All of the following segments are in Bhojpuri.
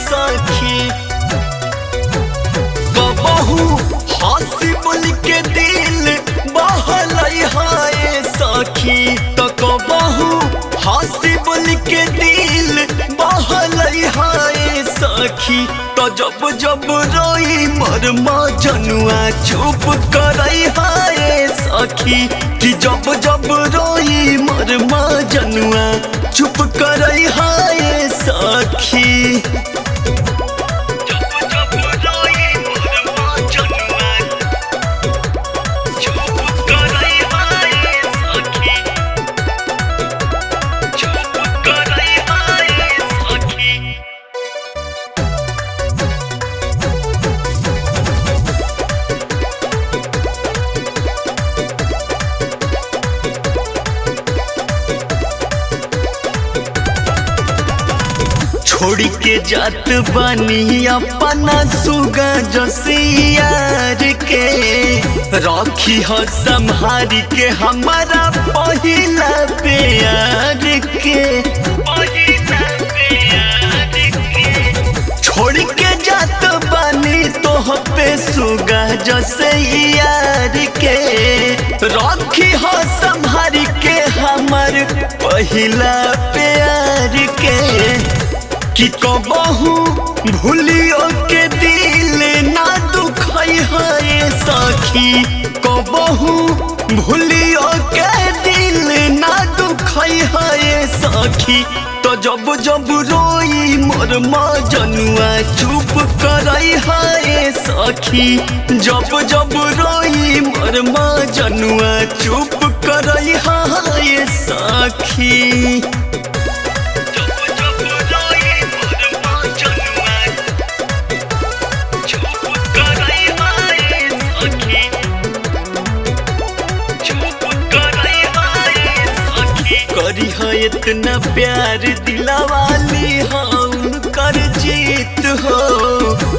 सखी। कबहू हंसी बोल के दिल बहलई हाय सखी, तो कबहू हंसी बोल के दिल बहलई हाय सखी। तो जब जब रोई मोर मजनुआ चुप करई हाय सखी, कि जब जब रोई मोर मजनुआ चुप करई हाय सखी। छोड़ के जात बानी अपना सुगा जसियार के, रखी हो संभारी के हमारा पहिला प्यार के। छोड़ के जात बानी तोह पे सुगा जसियार के, रखी हो संभारी के हमार पहिला प्यार के। कि कबहू भूलियो के दिल ना दुखई है सखी, कबहू भूलियो के दिल ना दुखई है सखी। तो जब जब रोई मोर मजनुआ चुप करई है सखी, जब जब रोई मोर मजनुआ चुप करई है सखी। करी है इतना प्यार दिलवाली उनकर जीत हो,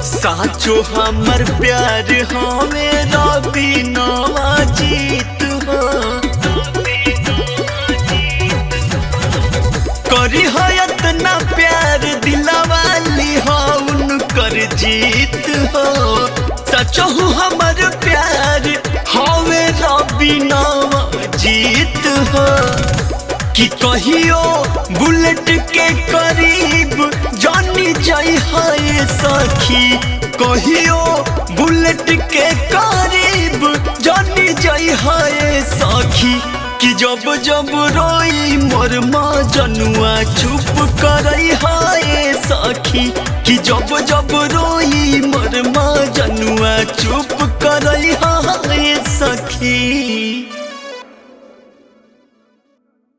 साचो हमर प्यार हमें रवि नवा जीत हो। करी है इतना प्यार दिलवाली उनकर जीत हो, सचो हमर प्यार हमें रवि नवा जीत हो। कि कहियो बुलेट के करीब जानी जाई है सखी, कहियो बुलेट के करीब जानी जाई है सखी। कि जब जब रोई मोर मजनुआ चुप करई है सखी, कि जब जब रोई मोर मजनुआ चुप करई है सखी।